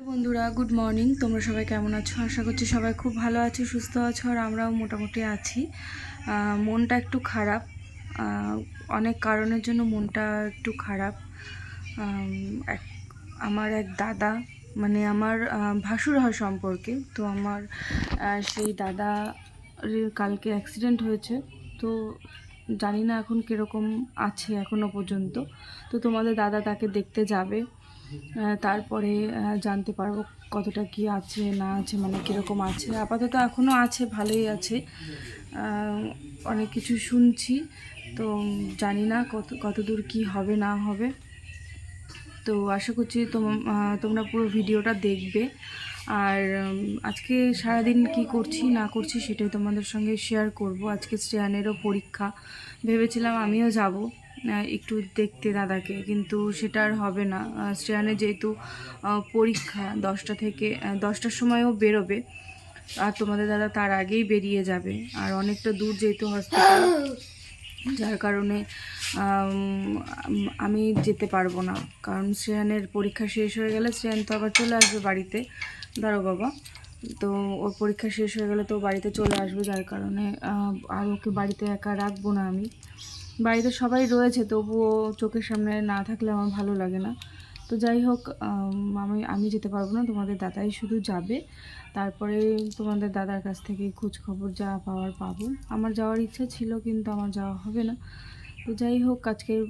বন্ধুরা, good morning. তোমরা সবাই কেমন আছো? আশা করছি সবাই খুব ভালো আছো, সুস্থ আছো, আর আমরাও মোটামুটি আছি। মনটা একটু খারাপ, অনেক কারণের জন্য মনটা একটু খারাপ। আমার এক দাদা, মানে আমার ভাসুর হয় সম্পর্কে, তো আমার সেই দাদা কালকে অ্যাক্সিডেন্ট হয়েছে। তো জানি না এখন কীরকম আছে এখনও পর্যন্ত। তো তোমাদের দাদা তাকে দেখতে যাবে, তারপরে জানতে পারবো কতটা কি আছে না আছে, মানে কীরকম আছে। আপাতত এখনও আছে, ভালোই আছে। অনেক কিছু শুনছি, তো জানি না কতদূর কি হবে না হবে। তো আশা করছি তোমরা পুরো ভিডিওটা দেখবে। আর আজকে সারাদিন কি করছি না করছি সেটাই তোমাদের সঙ্গে শেয়ার করব। আজকে শ্রেয়ানেরও পরীক্ষা, ভেবেছিলাম আমিও যাব একটু দেখতে দাদাকে, কিন্তু সেটা আর হবে না। শ্রেয়ানের যেহেতু পরীক্ষা 10টা থেকে 10টার সময়ও বেরোবে, আর তোমাদের দাদা তার আগেই বেরিয়ে যাবে। আর অনেকটা দূর যেহেতু হসপিটাল, যার কারণে আমি যেতে পারবো না। কারণ শ্রেয়ানের পরীক্ষা শেষ হয়ে গেলে শ্রেয়ান তো আবার চলে আসবে বাড়িতে। দাঁড়ো বাবা, তো ওর পরীক্ষা শেষ হয়ে গেলে তো বাড়িতে চলে আসবে, যার কারণে আর ওকে বাড়িতে একা রাখবো না আমি। বাড়িতে সবাই রয়েছে, তবুও চোখের সামনে না থাকলে আমার ভালো লাগে না। তো যাই হোক, আমি যেতে পারবো না, তোমাদের দাদাই শুধু যাবে। তারপরে তোমাদের দাদার কাছ থেকে খোঁজ খবর যা পাওয়ার পাবো। আমার যাওয়ার ইচ্ছা ছিল, কিন্তু আমার যাওয়া হবে না। তো যাই হোক, আজকের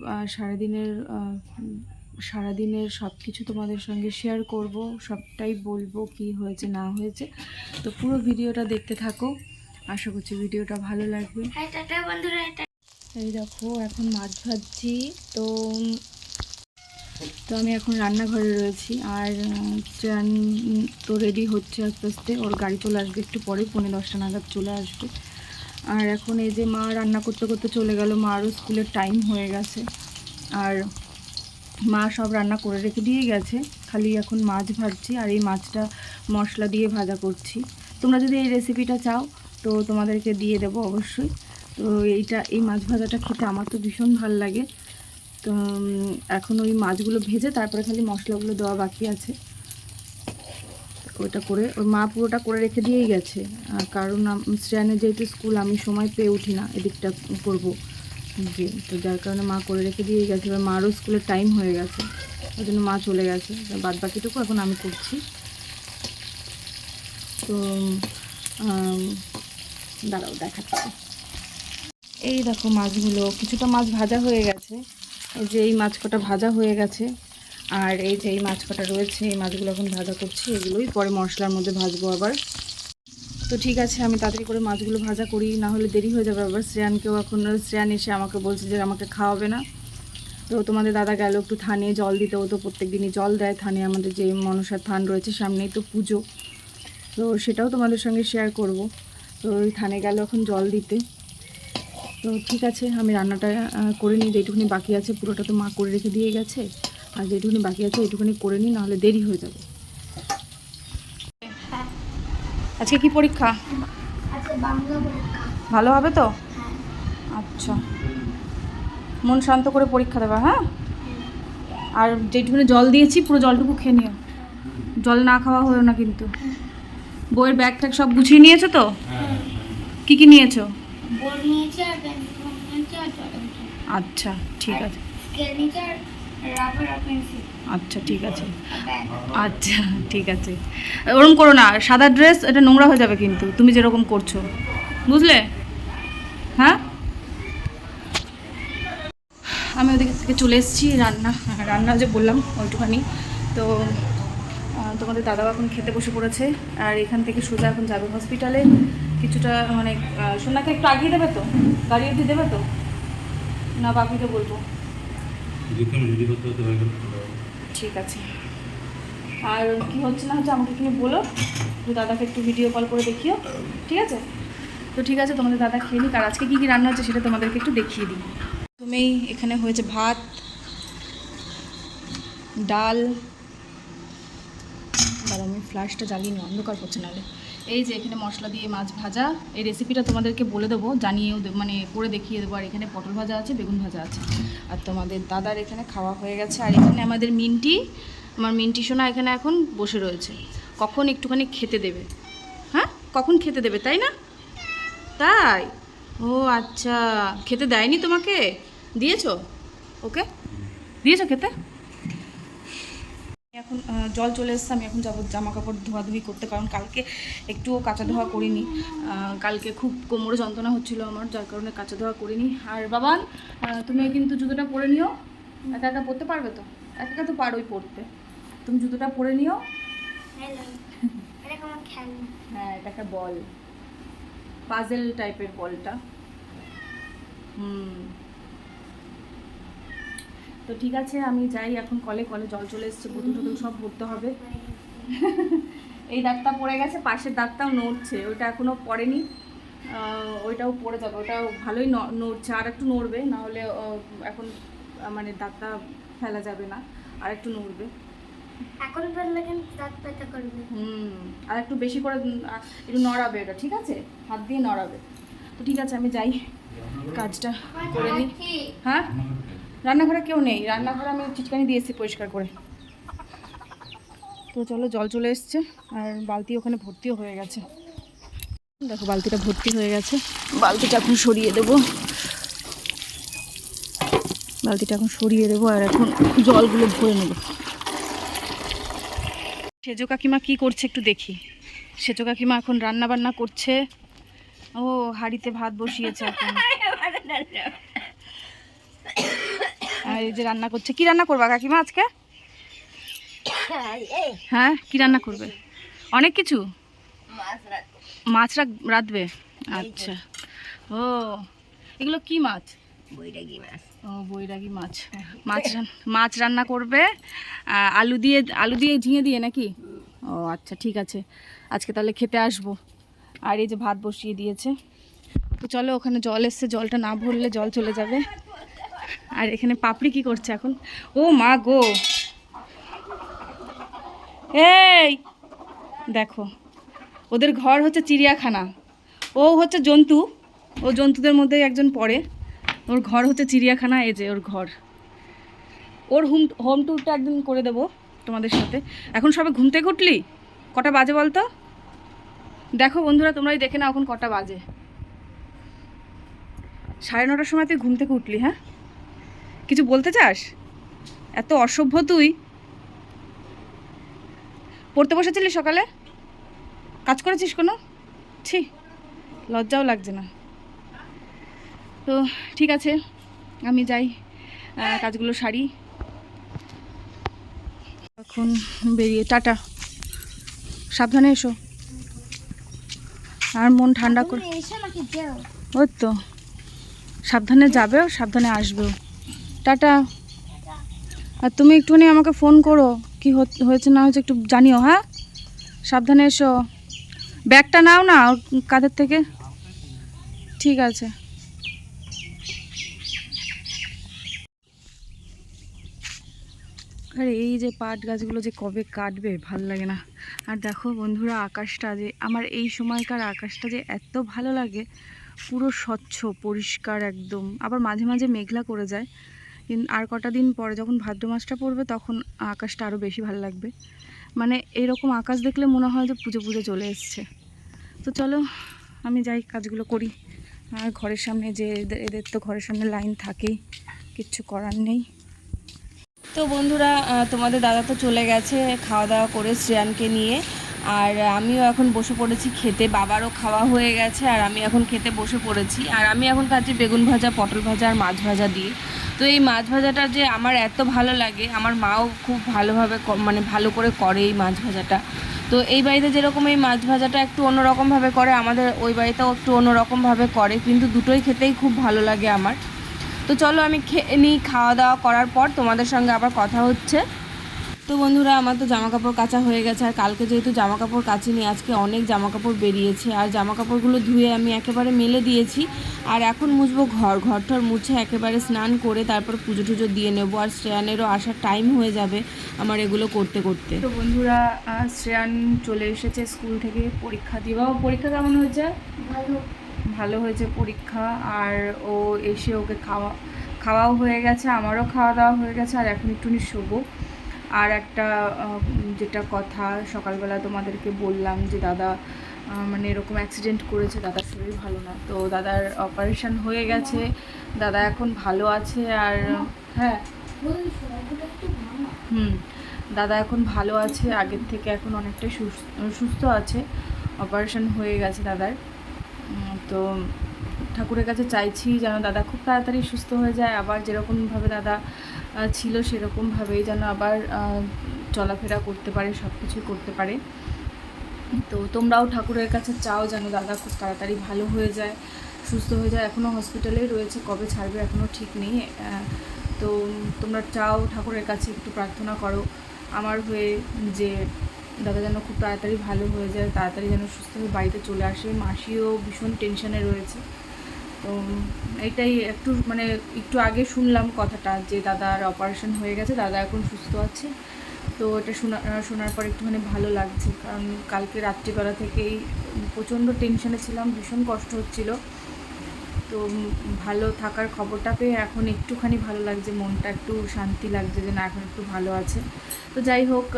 সারাদিনের সব কিছু তোমাদের সঙ্গে শেয়ার করব, সবটাই বলবো কি হয়েছে না হয়েছে। তো পুরো ভিডিওটা দেখতে থাকো, আশা করছি ভিডিওটা ভালো লাগবে। এই দেখো, এখন মাছ ভাজছি। তো তো আমি এখন রান্নাঘরে রয়েছি, আর ট্রেন তো রেডি হচ্ছে আস্তে আস্তে। ওর গাড়ি চলে আসবে একটু পরে, 10:45 নাগাদ চলে আসবে। আর এখন এই যে মা রান্না করতে করতে চলে গেল, মারও স্কুলের টাইম হয়ে গেছে। আর মা সব রান্না করে রেখে দিয়ে গেছে, খালি এখন মাছ ভাজছি। আর এই মাছটা মশলা দিয়ে ভাজা করছি। তোমরা যদি এই রেসিপিটা চাও তো তোমাদেরকে দিয়ে দেবো অবশ্যই। তো এই মাছ ভাজাটা খেতে আমার তো ভীষণ ভালো লাগে। তো এখন ওই মাছগুলো ভেজে তারপরে খালি মশলাগুলো দেওয়া বাকি আছে। ওটা করে ওর মা পুরোটা করে রেখে দিয়েই গেছে, কারণ শ্রেয়ানের যেহেতু স্কুল, আমি সময় পেয়ে উঠি না এদিকটা করবো যে, তো যার কারণে মা করে রেখে দিয়েই গেছে। এবার মারও স্কুলের টাইম হয়ে গেছে, ওই জন্য মা চলে গেছে। বাদ বাকিটুকু এখন আমি করছি। তো দাঁড়াও দেখাচ্ছি। এই দেখো মাছগুলো, কিছুটা মাছ ভাজা হয়ে গেছে। এই যে এই মাছ কটা ভাজা হয়ে গেছে, আর এই যে এই মাছ কটা রয়েছে, এই মাছগুলো এখন ভাজা করছি। এগুলোই পরে মশলার মধ্যে ভাজবো আবার। তো ঠিক আছে, আমি তাড়াতাড়ি করে মাছগুলো ভাজা করি, না হলে দেরি হয়ে যাবে আবার। শ্রেয়ান এসে আমাকে বলছে যে আমাকে খাওয়াবে না। তো তোমাদের দাদা গেল একটু থানে জল দিতে। ও তো প্রত্যেক দিনই জল দেয় থানে, আমাদের যে মনসার থান রয়েছে সামনেই তো পুজো, তো সেটাও তোমাদের সঙ্গে শেয়ার করব। তো ওই থানে গেল এখন জল দিতে। তো ঠিক আছে, আমি রান্নাটা করে নিই। যেটুকুনি বাকি আছে পুরোটা তো মা করে রেখে দিয়ে গেছে, আর যেটুকুনি বাকি আছে এইটুকুনি করে নিই, নাহলে দেরি হয়ে যাবে। আজকে কি পরীক্ষা? ভালো হবে তো? আচ্ছা, মন শান্ত করে পরীক্ষা দেবা, হ্যাঁ? আর যেটুকুনি জল দিয়েছি পুরো জলটুকু খেয়ে নিও, জল না খাওয়া হলো না কিন্তু। বইয়ের ব্যাগ ট্যাগ সব গুছিয়ে নিয়েছো তো? কি কি নিয়েছো? আচ্ছা ঠিক আছে, আচ্ছা ঠিক আছে, আচ্ছা ঠিক আছে। ওরকম করো না, সাদা ড্রেস এটা নোংরা হয়ে যাবে কিন্তু, তুমি যেরকম করছো, বুঝলে? হ্যাঁ, আমি ওদিকে থেকে চলে এসেছি। রান্না যে বললাম ওইটুখানি। তো তোমাদের দাদাও এখন খেতে বসে পড়েছে, আর এখান থেকে সোজা এখন যাবে হসপিটালে। কিছুটা মানে সোনাকে একটু আগিয়ে দেবে তো, গাড়ি অবধি দেবে তো, না বাপিকে বলবো? ঠিক আছে। আর কি হচ্ছে না হচ্ছে আমাকে তুমি বলো, তো দাদাকে একটু ভিডিও কল করে দেখিও, ঠিক আছে? তো ঠিক আছে, তোমাদের দাদা খেয়ে নিক। আর আজকে কী কী রান্না হচ্ছে সেটা তোমাদেরকে একটু দেখিয়ে দিই। প্রথমেই এখানে হয়েছে ভাত, ডাল, দাঁড়া আমি ফ্ল্যাশটা জ্বালিয়ে নিই, অন্ধকার করছে নাহলে। এই যে এখানে মশলা দিয়ে মাছ ভাজা, এই রেসিপিটা তোমাদেরকে বলে দেবো, জানিয়েও মানে করে দেখিয়ে দেবো। আর এখানে পটল ভাজা আছে, বেগুন ভাজা আছে। আর তোমাদের দাদার এখানে খাওয়া হয়ে গেছে। আর এখানে আমাদের মিন্টি আমার মিন্টি সোনা এখানে এখন বসে রয়েছে, কখন একটুখানি খেতে দেবে। হ্যাঁ, কখন খেতে দেবে, তাই না? তাই? ও আচ্ছা, খেতে দেয়নি তোমাকে? দিয়েছো ওকে? দিয়েছো খেতে? এখন জল চলে এসছে, আমি এখন যাবো জামা কাপড় ধোয়াধুয়ি করতে, কারণ কালকে একটুও কাঁচা ধোয়া করিনি। কালকে খুব কোমরে যন্ত্রণা হচ্ছিলো আমার, যার কারণে কাঁচা ধোয়া করিনি। আর বাবান, তুমি কিন্তু জুতোটা পরে নিও, একা একা পরতে পারবে তো? একা একা তো পারোই পরতে, তুমি জুতোটা পরে নিও। হ্যাঁ, এটা একটা বল, পাজেল টাইপের বলটা। তো ঠিক আছে, আমি যাই এখন কলে। কলে জল চলে এসছে, বোতল টোতল সব ভরতে হবে। এই দাঁতটা পড়ে গেছে, পাশের দাঁতটাও নড়ছে, ওইটা এখনও পড়েনি, ওইটাও পড়ে যাবে। ওটাও ভালোই নড়ছে, আর একটু নড়বে, নাহলে এখন মানে দাঁতটা ফেলা যাবে না, আর একটু নড়বে। এখন দাঁত ব্যথা করবে। আর একটু বেশি করে একটু নড়াবে এটা, ঠিক আছে? হাত দিয়ে নড়াবে। তো ঠিক আছে, আমি যাই, কাজটা করে নিই। হ্যাঁ, রান্নাঘরে কেউ নেই, রান্নাঘরে আমি চিটকানি দিয়েছি পরিষ্কার করে। তো চলো, জল চলে এসছে, আর বালতি ওখানে ভর্তিও হয়ে গেছে। দেখো, বালতিটা ভর্তি হয়ে গেছে, বালতিটা এখন সরিয়ে দেবো। বালতিটা এখন সরিয়ে দেবো, আর এখন জলগুলো ভরে নেবো। সেজো কাকিমা কী করছে একটু দেখি। সেজো কাকিমা এখন রান্না বান্না করছে। ও হাঁড়িতে ভাত বসিয়েছে এখন, আর এই যে রান্না করছে। কি রান্না করবা কাকিমা আজকে? হ্যাঁ, কি রান্না করবে? অনেক কিছু। মাছ রাঁধবে? আচ্ছা। ও, এগুলো কি মাছ? বৈরাগী মাছ। ও, বৈরাগী মাছ। মাছ রান্না করবে আলু দিয়ে ঝিঙে দিয়ে নাকি? ও আচ্ছা, ঠিক আছে, আজকে তাহলে খেতে আসবো। আর এই যে ভাত বসিয়ে দিয়েছে। তো চলো, ওখানে জল এসছে, জলটা না ভরলে জল চলে যাবে। আর এখানে পাপড়ি কি করছে এখন? ও মা গো, এই দেখো, ওদের ঘর হচ্ছে চিড়িয়াখানা, ও হচ্ছে জন্তু, ও জন্তুদের মধ্যে একজন পড়ে। ওর ঘর হচ্ছে চিড়িয়াখানা, এই যে ওর ঘর। ওর হোম ট্যুরটা একদিন করে দেবো তোমাদের সাথে। এখন সবে ঘুম থেকে উঠলি? কটা বাজে বলতো? দেখো বন্ধুরা, তোমরাই দেখে নাও এখন কটা বাজে। 9:30টার সময় তুই ঘুম থেকে উঠলি? হ্যাঁ, কিছু বলতে চাস? এত অসভ্য তুই। পড়তে বসেছিলি সকালে? কাজ করেছিস কোনো? ছি, লজ্জাও লাগছে না। তো ঠিক আছে, আমি যাই, কাজগুলো সারি। এখন বেরিয়ে, টাটা, সাবধানে এসো, আর মন ঠান্ডা করে। ওই তো, সাবধানে যাবেও, সাবধানে আসবেও। টাটা। আর তুমি একটুখানি আমাকে ফোন করো, কি হয়েছে না হয়েছে একটু জানিও। হ্যাঁ, সাবধানে এসো। ব্যাগটা নাও না কাঁধের থেকে। ঠিক আছে। আর এই যে পাট গাছগুলো যে কবে কাটবে ভাল লাগে না। আর দেখো বন্ধুরা, আকাশটা যে আমার এই সময়কার আকাশটা যে এত ভালো লাগে, পুরো স্বচ্ছ পরিষ্কার একদম। আবার মাঝে মাঝে মেঘলা করে যায়, কিন্তু আর কটা দিন পরে যখন ভাদ্র মাসটা পড়বে তখন আকাশটা আরও বেশি ভালো লাগবে। মানে এরকম আকাশ দেখলে মনে হয় যে পুজো পুজো চলে এসছে। তো চলো, আমি যাই, কাজগুলো করি। আর ঘরের সামনে যে এদের তো ঘরের সামনে লাইন থাকেই, কিচ্ছু করার নেই। তো বন্ধুরা, তোমাদের দাদা তো চলে গেছে খাওয়া দাওয়া করে শ্রেয়ানকে নিয়ে, আর আমিও এখন বসে পড়েছি খেতে। বাবারও খাওয়া হয়ে গেছে, আর আমি এখন খেতে বসে পড়েছি। আর আমি এখন খাচ্ছি বেগুন ভাজা, পটল ভাজা আর মাছ ভাজা দিয়ে। তো এই মাছ ভাজাটা যে আমার এত ভালো লাগে, আমার মাও খুব ভালোভাবে মানে ভালো করে করে এই মাছ ভাজাটা। তো এই বাড়িতে যেরকম এই মাছ ভাজাটা একটু অন্যরকমভাবে করে, আমাদের ওই বাড়িতেও একটু অন্যরকমভাবে করে, কিন্তু দুটোই খেতেই খুব ভালো লাগে আমার। তো চলো, আমি খেয়ে নিই, খাওয়া দাওয়া করার পর তোমাদের সঙ্গে আবার কথা হচ্ছে। তো বন্ধুরা, আমার তো জামা কাপড় কাচা হয়ে গেছে, আর কালকে যেহেতু জামা কাপড় কাচিনি, আজকে অনেক জামা কাপড় বেরিয়েছে, আর জামা কাপড়গুলো ধুয়ে আমি একেবারে মেলে দিয়েছি। আর এখন মুছবো ঘর মুছে একেবারে স্নান করে তারপর পুজো টুজো দিয়ে নেবো। আর শ্রেয়ানেরও আসার টাইম হয়ে যাবে আমার এগুলো করতে করতে। তো বন্ধুরা, শ্রেয়ান চলে এসেছে স্কুল থেকে পরীক্ষা দিয়ে। বাবা, পরীক্ষা কেমন হয়েছে? ভালো হয়েছে পরীক্ষা। আর ও এসে ওকে খাওয়াও হয়ে গেছে, আমারও খাওয়া দাওয়া হয়ে গেছে, আর এখন একটুখানি শোবো। আর একটা যেটা কথা সকালবেলা তোমাদেরকে বললাম যে দাদা মানে এরকম অ্যাক্সিডেন্ট করেছে, দাদার শরীর ভালো না, তো দাদার অপারেশন হয়ে গেছে, দাদা এখন ভালো আছে। আর হ্যাঁ দাদা এখন ভালো আছে, আগের থেকে এখন অনেকটাই সুস্থ আছে, অপারেশন হয়ে গেছে দাদার। তো ঠাকুরের কাছে চাইছি যেন দাদা খুব তাড়াতাড়ি সুস্থ হয়ে যায়, আবার যেরকমভাবে দাদা ছিল সেরকমভাবেই যেন আবার চলাফেরা করতে পারে, সব কিছু করতে পারে। তো তোমরাও ঠাকুরের কাছে চাও যেন দাদা খুব তাড়াতাড়ি ভালো হয়ে যায়, সুস্থ হয়ে যায়। এখনও হসপিটালেই রয়েছে, কবে ছাড়বে এখনও ঠিক নেই। তো তোমরা চাও, ঠাকুরের কাছে একটু প্রার্থনা করো আমার হয়ে, যে দাদা যেন খুব তাড়াতাড়ি ভালো হয়ে যায়, তাড়াতাড়ি যেন সুস্থ হয়ে বাড়িতে চলে আসে। মাসিও ভীষণ টেনশানে রয়েছে। তো এটাই একটু আগে শুনলাম কথাটা যে দাদার অপারেশন হয়ে গেছে, দাদা এখন সুস্থ আছে। তো এটা শোনার পর একটুখানি ভালো লাগছে, কারণ কালকে রাত্রিবেলা থেকেই প্রচণ্ড টেনশানে ছিলাম, ভীষণ কষ্ট হচ্ছিল। তো ভালো থাকার খবরটা পেয়ে এখন একটুখানি ভালো লাগছে, মনটা একটু শান্তি লাগছে যে না এখন একটু ভালো আছে। তো যাই হোক,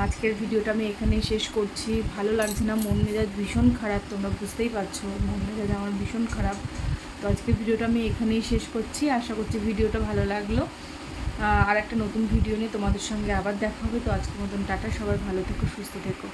আজকের ভিডিওটা আমি এখানেই শেষ করছি। ভালো লাগছে না, মন মেজাজ ভীষণ খারাপ, তোমরা বুঝতেই পারছো মন মেজাজ আমার ভীষণ খারাপ। তো আজকের ভিডিওটা আমি এখানেই শেষ করছি, আশা করছি ভিডিওটা ভালো লাগলো। আর একটা নতুন ভিডিও নিয়ে তোমাদের সঙ্গে আবার দেখা হবে। তো আজকের মতন টাটা, সবাই ভালো থেকো, সুস্থ থেকো।